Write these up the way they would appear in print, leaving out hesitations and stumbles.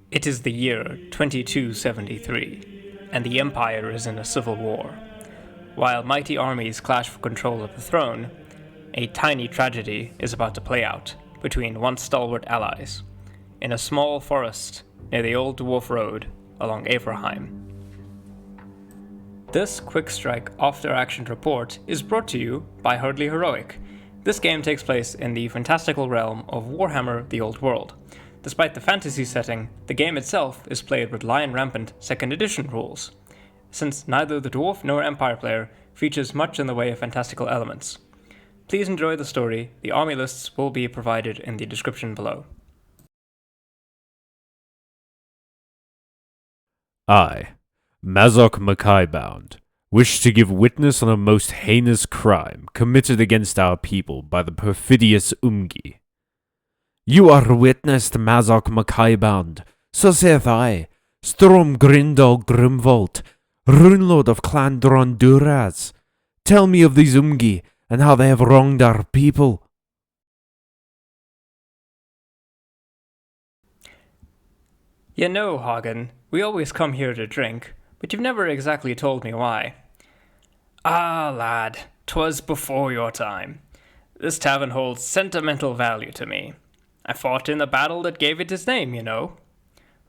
It is the year 2273, and the Empire is in a civil war. While mighty armies clash for control of the throne, a tiny tragedy is about to play out between once stalwart allies in a small forest near the Old Dwarf Road along Averheim. This Quickstrike after-action report is brought to you by Hardly Heroic. This game takes place in the fantastical realm of Warhammer The Old World. Despite the fantasy setting, the game itself is played with Lion Rampant Second Edition rules, since neither the Dwarf nor Empire player features much in the way of fantastical elements. Please enjoy the story. The army lists will be provided in the description below. I, Mazok Mackaybound, wish to give witness on a most heinous crime committed against our people by the perfidious Umgi. You are witness to Mazok Mackaybound, so saith I, Storm Grindal Grimvolt, Runelord of Clan Dronduras. Tell me of these Umgi, and how they have wronged our people. You know, Hagen, we always come here to drink, but you've never exactly told me why. Ah, lad, 'twas before your time. This tavern holds sentimental value to me. I fought in the battle that gave it its name, you know.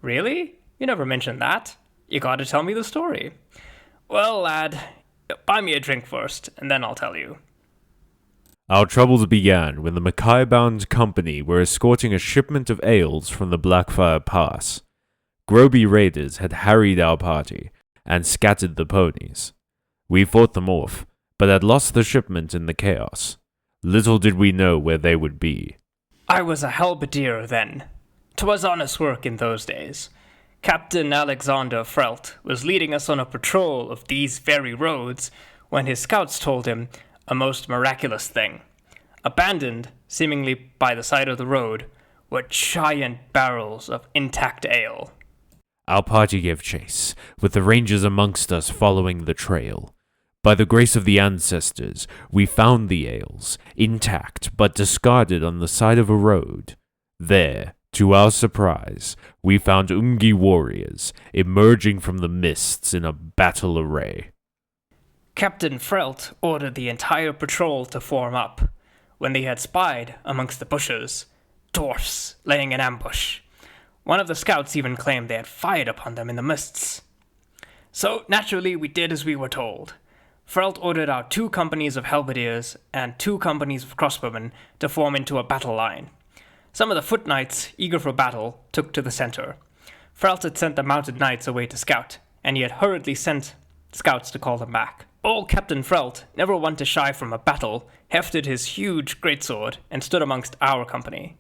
Really? You never mentioned that. You gotta tell me the story. Well, lad, buy me a drink first, and then I'll tell you. Our troubles began when the Mackaybound Company were escorting a shipment of ales from the Blackfire Pass. Groby raiders had harried our party and scattered the ponies. We fought them off, but had lost the shipment in the chaos. Little did we know where they would be. I was a halberdier then. 'Twas honest work in those days. Captain Alexander Frelt was leading us on a patrol of these very roads when his scouts told him a most miraculous thing. Abandoned, seemingly by the side of the road, were giant barrels of intact ale. Our party gave chase, with the rangers amongst us following the trail. By the grace of the ancestors, we found the ales, intact but discarded on the side of a road. There, to our surprise, we found Umgi warriors emerging from the mists in a battle array. Captain Frelt ordered the entire patrol to form up. When they had spied, amongst the bushes, dwarfs laying in ambush. One of the scouts even claimed they had fired upon them in the mists. So, naturally, we did as we were told. Frelt ordered our 2 companies of halberdiers and 2 companies of crossbowmen to form into a battle line. Some of the foot knights, eager for battle, took to the center. Frelt had sent the mounted knights away to scout, and he had hurriedly sent scouts to call them back. Old Captain Frelt, never one to shy from a battle, hefted his huge greatsword and stood amongst our company.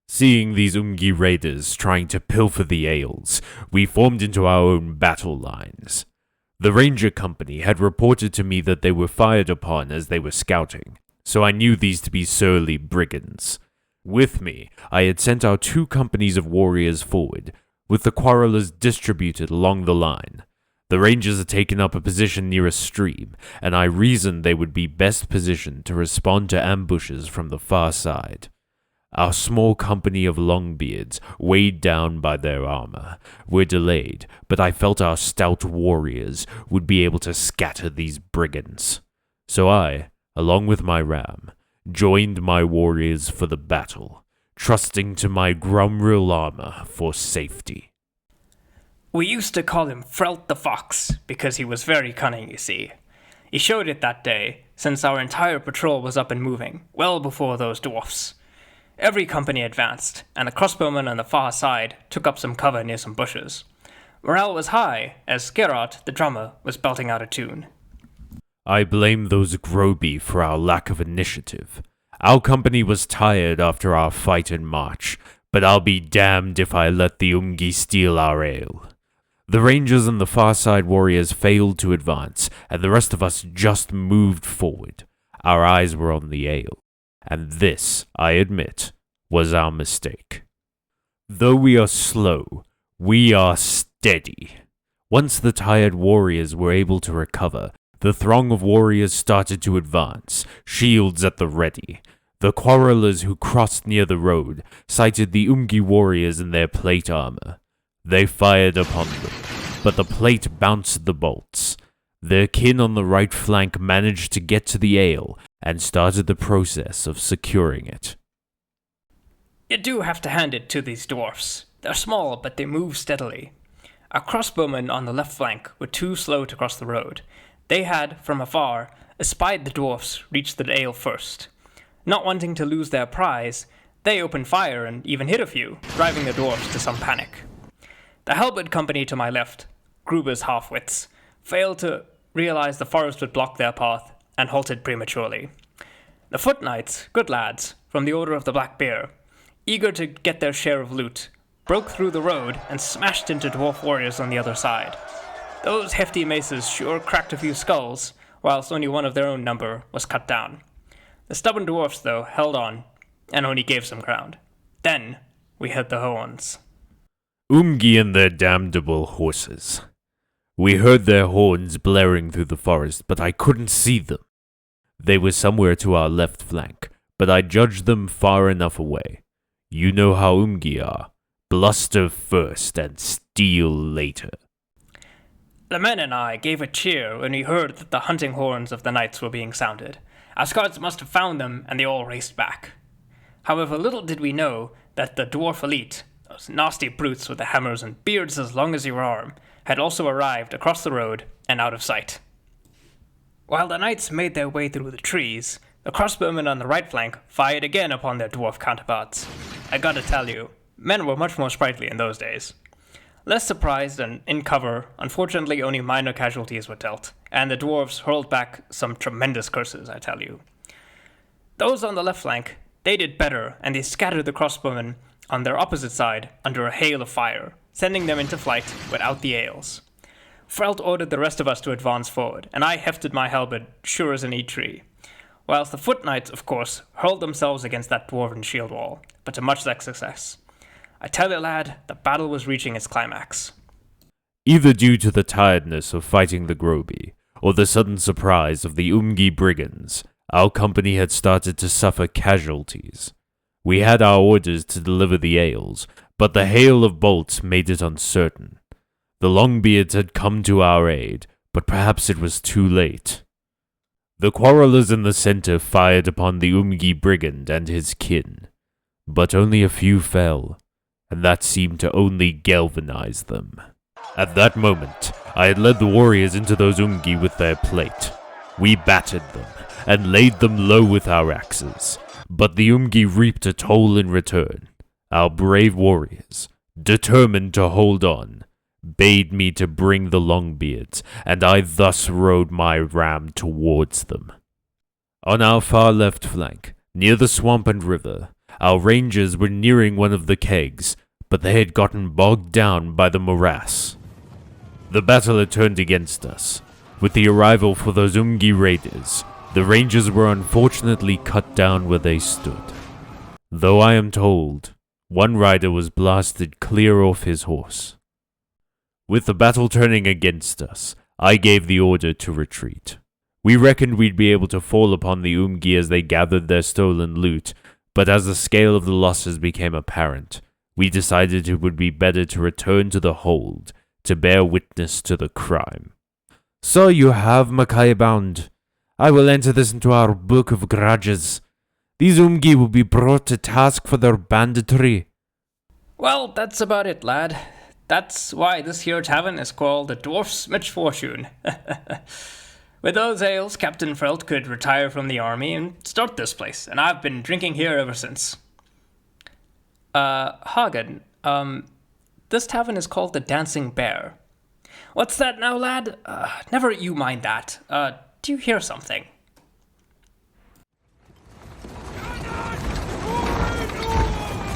Seeing these Umgi raiders trying to pilfer the ales, we formed into our own battle lines. The ranger company had reported to me that they were fired upon as they were scouting, so I knew these to be surly brigands. With me, I had sent our 2 companies of warriors forward, with the quarrelers distributed along the line. The rangers had taken up a position near a stream, and I reasoned they would be best positioned to respond to ambushes from the far side. Our small company of Longbeards, weighed down by their armor, were delayed, but I felt our stout warriors would be able to scatter these brigands. So I, along with my ram, joined my warriors for the battle, trusting to my Grumrill armor for safety. We used to call him Frelt the Fox, because he was very cunning, you see. He showed it that day, since our entire patrol was up and moving, well before those dwarfs. Every company advanced, and the crossbowmen on the far side took up some cover near some bushes. Morale was high, as Gerard, the drummer, was belting out a tune. I blame those Groby for our lack of initiative. Our company was tired after our fight in March, but I'll be damned if I let the Umgi steal our ale. The rangers and the far side warriors failed to advance, and the rest of us just moved forward. Our eyes were on the ale. And this, I admit, was our mistake. Though we are slow, we are steady. Once the tired warriors were able to recover, the throng of warriors started to advance, shields at the ready. The quarrelers who crossed near the road sighted the warriors in their plate armor. They fired upon them, but the plate bounced the bolts. Their kin on the right flank managed to get to the ale and started the process of securing it. You do have to hand it to these dwarfs. They're small, but they move steadily. Our crossbowmen on the left flank were too slow to cross the road. They had, from afar, espied the dwarfs reach the ale first. Not wanting to lose their prize, they opened fire and even hit a few, driving the dwarfs to some panic. The halberd company to my left, Gruber's half-wits, failed to realize the forest would block their path and halted prematurely. The foot knights, good lads, from the Order of the Black Bear, eager to get their share of loot, broke through the road and smashed into dwarf warriors on the other side. Those hefty maces sure cracked a few skulls, whilst only one of their own number was cut down. The stubborn dwarfs, though, held on, and only gave some ground. Then we heard the horns. And their damnable horses. We heard their horns blaring through the forest, but I couldn't see them. They were somewhere to our left flank, but I judged them far enough away. You know how are. Bluster first and steal later. The men and I gave a cheer when we heard that the hunting horns of the knights were being sounded. Our scouts must have found them, and they all raced back. However, little did we know that the dwarf elite, those nasty brutes with the hammers and beards as long as your arm, had also arrived across the road and out of sight. While the knights made their way through the trees, the crossbowmen on the right flank fired again upon their dwarf counterparts. I gotta tell you, men were much more sprightly in those days. Less surprised and in cover, unfortunately only minor casualties were dealt, and the dwarves hurled back some tremendous curses, I tell you. Those on the left flank, they did better, and they scattered the crossbowmen on their opposite side under a hail of fire, sending them into flight without the ales. Frelt ordered the rest of us to advance forward, and I hefted my halberd sure as any tree, whilst the foot knights, of course, hurled themselves against that dwarven shield wall, but to much less success. I tell you, lad, the battle was reaching its climax. Either due to the tiredness of fighting the Groby, or the sudden surprise of the brigands, our company had started to suffer casualties. We had our orders to deliver the ales, but the hail of bolts made it uncertain. The Longbeards had come to our aid, but perhaps it was too late. The quarrelers in the center fired upon the brigand and his kin, but only a few fell, and that seemed to only galvanize them. At that moment, I had led the warriors into those with their plate. We battered them, and laid them low with our axes, but the reaped a toll in return. Our brave warriors, determined to hold on, bade me to bring the Longbeards, and I thus rode my ram towards them. On our far left flank, near the swamp and river, our rangers were nearing one of the kegs, but they had gotten bogged down by the morass. The battle had turned against us. With the arrival for those raiders, the rangers were unfortunately cut down where they stood. Though I am told, one rider was blasted clear off his horse. With the battle turning against us, I gave the order to retreat. We reckoned we'd be able to fall upon the as they gathered their stolen loot, but as the scale of the losses became apparent, we decided it would be better to return to the hold to bear witness to the crime. So you have, Mackay bound. I will enter this into our book of grudges. These will be brought to task for their banditry. Well, that's about it, lad. That's why this here tavern is called the Dwarf's Misfortune. With those ales, Captain Frelt could retire from the army and start this place, and I've been drinking here ever since. Hagen, this tavern is called the Dancing Bear. What's that now, lad? Never you mind that. Do you hear something?